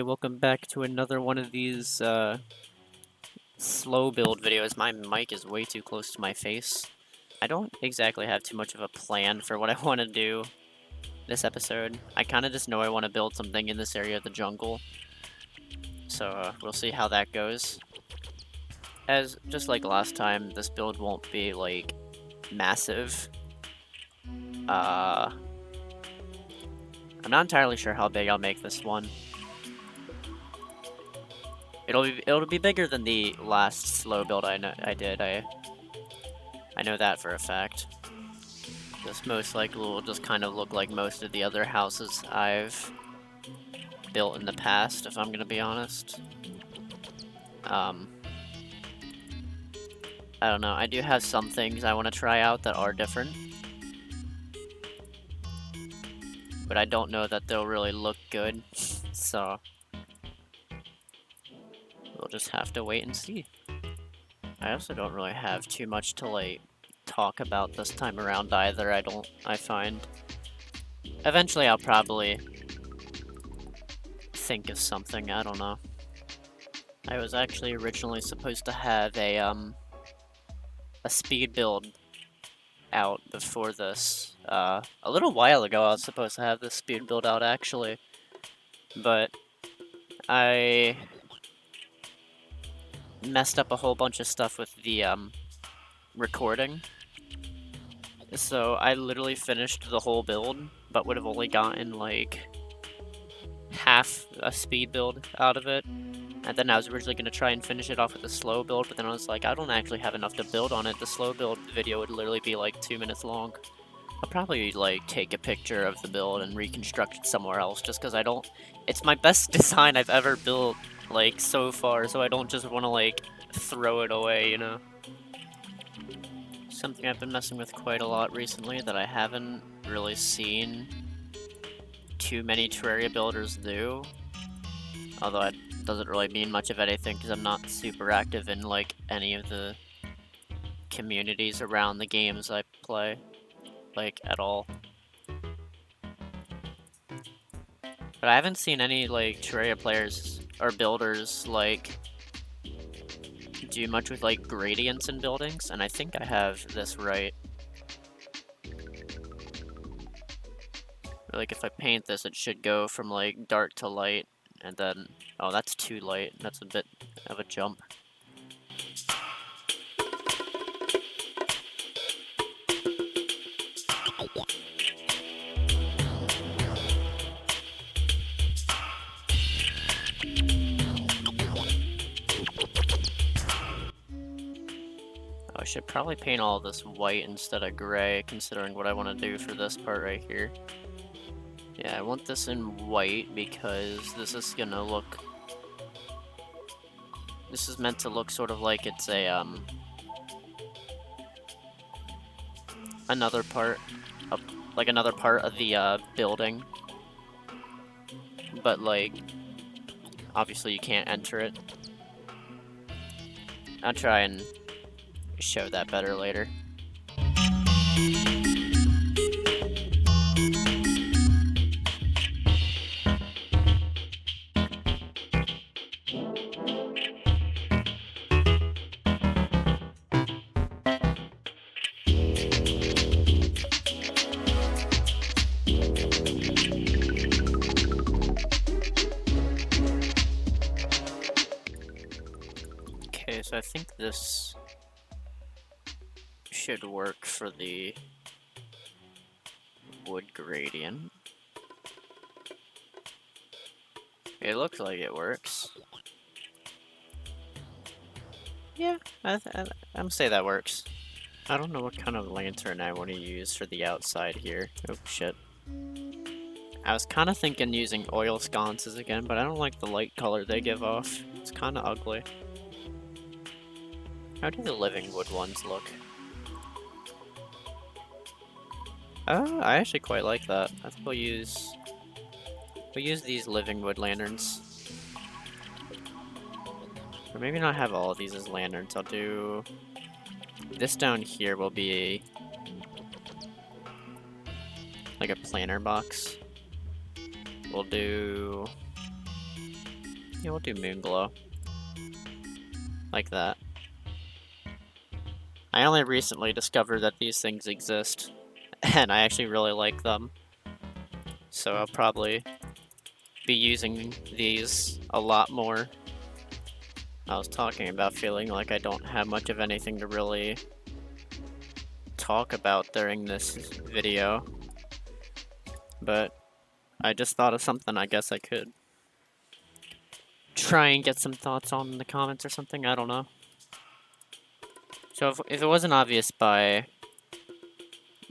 welcome back to another one of these slow build videos. My mic is way too close to my face. I don't exactly have too much of a plan for what I want to do this episode. I kind of just know I want to build something in this area of the jungle. So we'll see how that goes. As just like last time, this build won't be like massive. I'm not entirely sure how big I'll make this one. It'll be bigger than the last slow build I did. I know that for a fact. This most likely will just kind of look like most of the other houses I've built in the past, if I'm gonna be honest. I don't know. I do have some things I want to try out that are different, but I don't know that they'll really look good. So we'll just have to wait and see. I also don't really have too much to like talk about this time around either. I find eventually I'll probably think of something. I don't know. I was actually originally supposed to have a speed build out before this. A little while ago I was supposed to have this speed build out actually, but I messed up a whole bunch of stuff with the recording. So I literally finished the whole build, but would have only gotten like half a speed build out of it. And then I was originally going to try and finish it off with a slow build, but then I was like, I don't actually have enough to build on it. The slow build video would literally be like 2 minutes long. I'll probably like take a picture of the build and reconstruct it somewhere else, just because I don't... It's my best design I've ever built, like, so far, so I don't just want to, like, throw it away, you know? Something I've been messing with quite a lot recently that I haven't really seen too many Terraria builders do. Although it doesn't really mean much of anything because I'm not super active in like any of the communities around the games I play, like at all. But I haven't seen any like Terraria players or builders like do much with like gradients in buildings, and I think I have this right. Like if I paint this, it should go from like dark to light, and then, oh, that's too light. That's a bit of a jump. I should probably paint all this white instead of gray, considering what I want to do for this part right here. Yeah, I want this in white because this is gonna look... This is meant to look sort of like it's a, another part of the, building. But, like, obviously you can't enter it. I'll try and show that better later. Okay, so I think this should work for the wood gradient. It looks like it works. Yeah, I'm gonna say that works. I don't know what kind of lantern I want to use for the outside here. Oh shit. I was kind of thinking using oil sconces again, but I don't like the light color they give off. It's kind of ugly. How do the living wood ones look? I actually quite like that. I think we'll use these living wood lanterns. Or maybe not have all of these as lanterns. I'll do... This down here will be like a planter box. We'll do Yeah, we'll do moon glow. Like that. I only recently discovered that these things exist, and I actually really like them. So I'll probably be using these a lot more. I was talking about feeling like I don't have much of anything to really talk about during this video, but I just thought of something I guess I could try and get some thoughts on in the comments or something, I don't know. So if it wasn't obvious by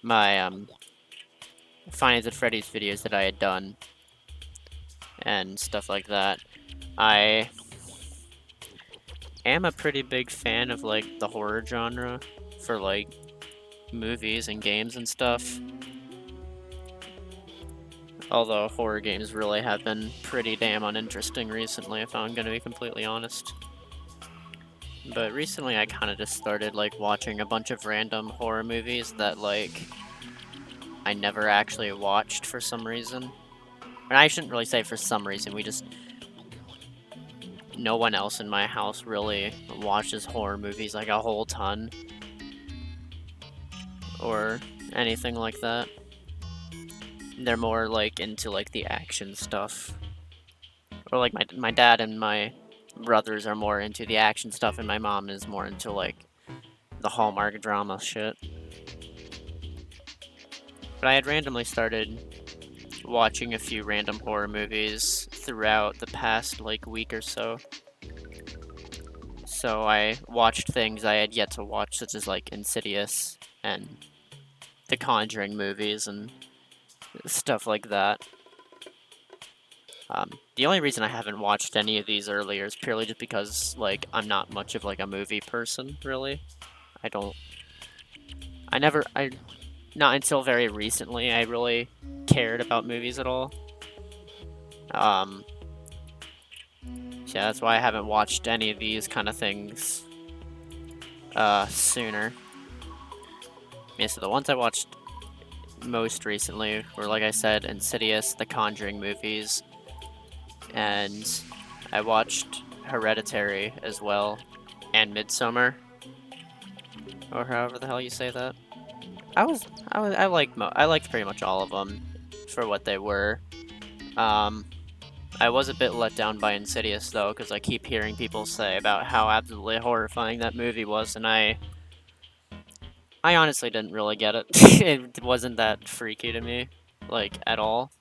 my Finance at Freddy's videos that I had done and stuff like that, I am a pretty big fan of like the horror genre for like movies and games and stuff. Although horror games really have been pretty damn uninteresting recently, if I'm gonna be completely honest. But recently I kind of just started like watching a bunch of random horror movies that like I never actually watched for some reason. And I shouldn't really say for some reason, no one else in my house really watches horror movies like a whole ton. Or anything like that. They're more like into like the action stuff. Or like my dad and my brothers are more into the action stuff, and my mom is more into like the Hallmark drama shit. But I had randomly started watching a few random horror movies throughout the past like week or so. So I watched things I had yet to watch, such as like Insidious and the Conjuring movies and stuff like that. The only reason I haven't watched any of these earlier is purely just because, like, I'm not much of, like, a movie person, really. Not until very recently, I really cared about movies at all. So yeah, that's why I haven't watched any of these kind of things, sooner. Yeah, so the ones I watched most recently were, like I said, Insidious, the Conjuring movies, and I watched Hereditary as well, and Midsommar, or however the hell you say that. I liked pretty much all of them for what they were. I was a bit let down by Insidious though, because I keep hearing people say about how absolutely horrifying that movie was, and I honestly didn't really get it. It wasn't that freaky to me, like, at all.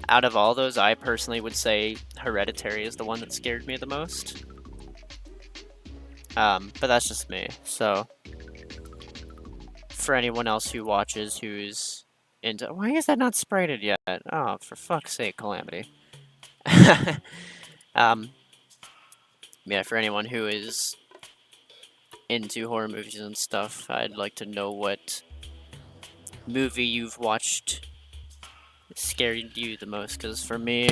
Out of all those, I personally would say Hereditary is the one that scared me the most. But that's just me, so for anyone else who watches who's into— why is that not sprited yet? Oh, for fuck's sake, Calamity. Yeah, for anyone who is into horror movies and stuff, I'd like to know what movie you've watched scared you the most, because for me,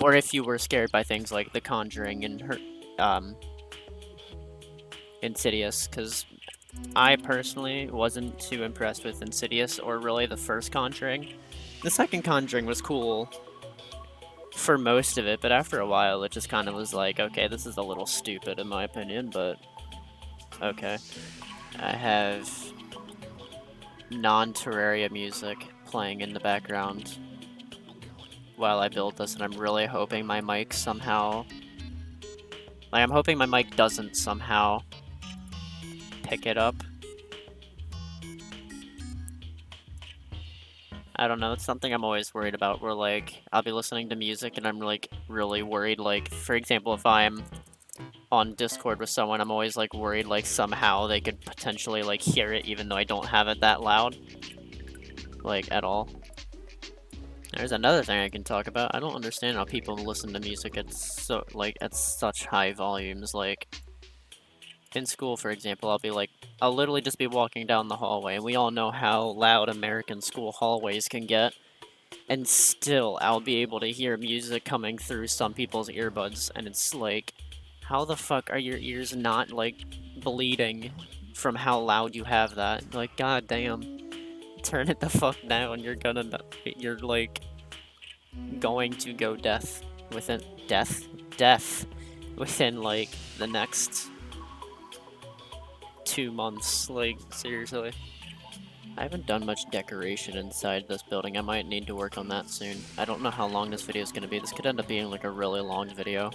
or if you were scared by things like The Conjuring and Insidious, because I personally wasn't too impressed with Insidious or really the first Conjuring. The second Conjuring was cool for most of it, but after a while it just kind of was like, okay, this is a little stupid in my opinion, but okay. I have non-Terraria music playing in the background while I build this, and I'm really hoping my mic somehow— like, I'm hoping my mic doesn't somehow pick it up. I don't know, it's something I'm always worried about, where, like, I'll be listening to music and I'm, like, really worried, like, for example, if I'm on Discord with someone, I'm always, like, worried, like, somehow they could potentially, like, hear it even though I don't have it that loud. Like, at all. There's another thing I can talk about. I don't understand how people listen to music at at such high volumes, like— in school, for example, I'll literally just be walking down the hallway, and we all know how loud American school hallways can get, and still I'll be able to hear music coming through some people's earbuds, and it's like, how the fuck are your ears not, like, bleeding from how loud you have that? Like, god damn. Turn it the fuck down, you're like— going to go death within like the next 2 months. Like, seriously. I haven't done much decoration inside this building. I might need to work on that soon. I don't know how long this video is going to be. This could end up being like a really long video,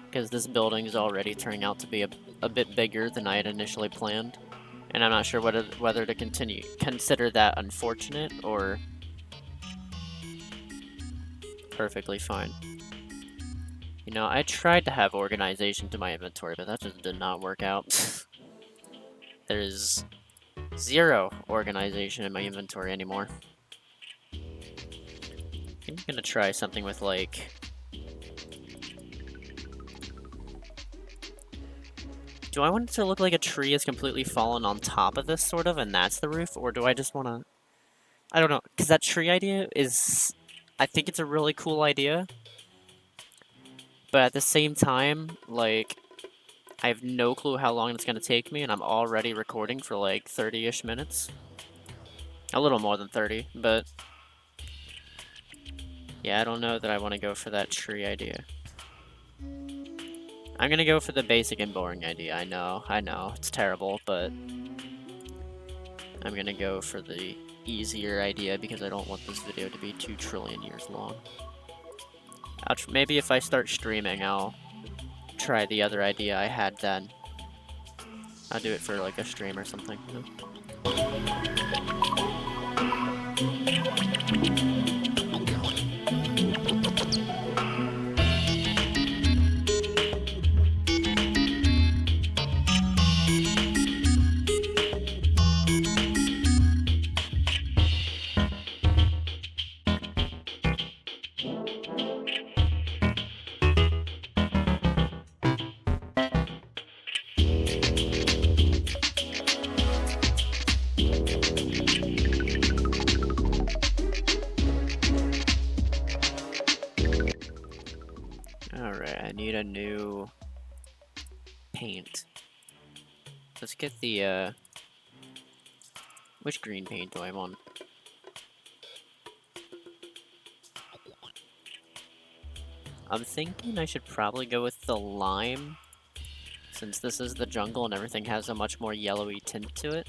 because this building is already turning out to be a bit bigger than I had initially planned. And I'm not sure whether to consider that unfortunate or perfectly fine. You know, I tried to have organization to my inventory, but that just did not work out. There's 0 organization in my inventory anymore. I'm gonna try something with like... Do I want it to look like a tree has completely fallen on top of this, sort of, and that's the roof? Or do I just want to... I don't know, because that tree idea is... I think it's a really cool idea. But at the same time, like, I have no clue how long it's going to take me, and I'm already recording for like 30-ish minutes. A little more than 30, but... Yeah, I don't know that I want to go for that tree idea. I'm gonna go for the basic and boring idea. I know, it's terrible, but I'm gonna go for the easier idea because I don't want this video to be 2 trillion years long. Maybe if I start streaming, I'll try the other idea I had then. I'll do it for like a stream or something. You know? Alright, I need a new paint. Let's get the, which green paint do I want? I'm thinking I should probably go with the lime, since this is the jungle and everything has a much more yellowy tint to it.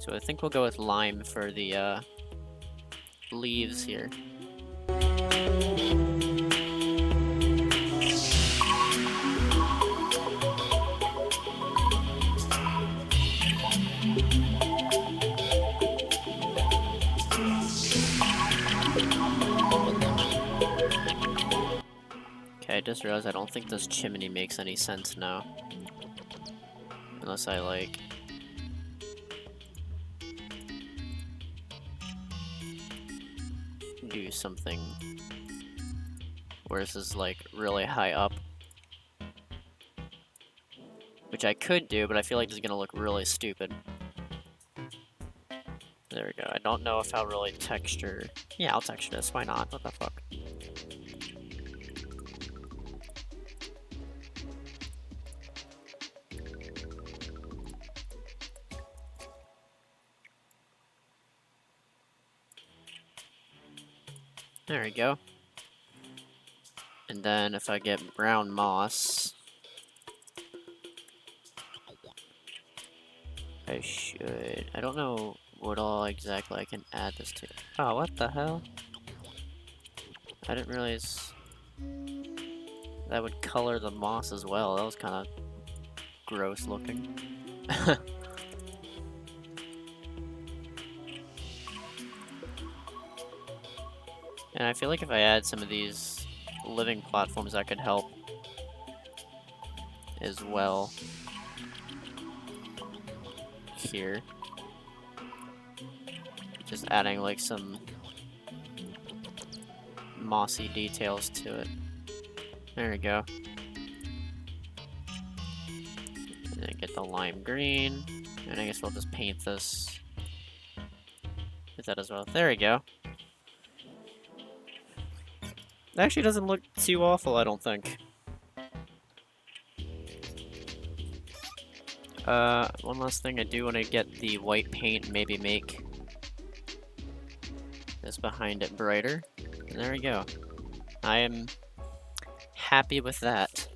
So I think we'll go with lime for the, leaves here. I just realized I don't think this chimney makes any sense now. Unless I, like... do something where this is, like, really high up. Which I could do, but I feel like this is gonna look really stupid. There we go. I don't know if I'll really texture... Yeah, I'll texture this. Why not? What the fuck? There we go. And then if I get brown moss, I should... I don't know what all exactly I can add this to. Oh, what the hell? I didn't realize that would color the moss as well. That was kind of gross looking. And I feel like if I add some of these living platforms, that could help as well. Here. Just adding like some mossy details to it. There we go. And then get the lime green. And I guess we'll just paint this with that as well. There we go. It actually doesn't look too awful, I don't think. One last thing, I do want to get the white paint and maybe make this behind it brighter. And there we go. I am happy with that.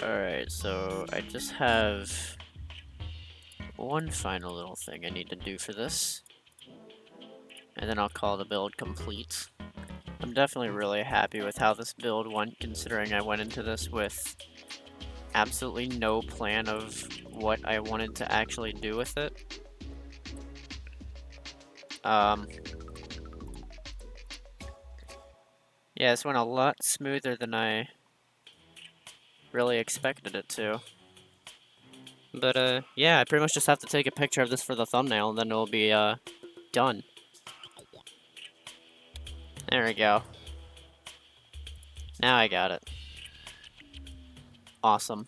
Alright, so I just have one final little thing I need to do for this. And then I'll call the build complete. I'm definitely really happy with how this build went, considering I went into this with absolutely no plan of what I wanted to actually do with it. Yeah, this went a lot smoother than I really expected it to. But, yeah, I pretty much just have to take a picture of this for the thumbnail, and then it'll be, done. There we go. Now I got it. Awesome.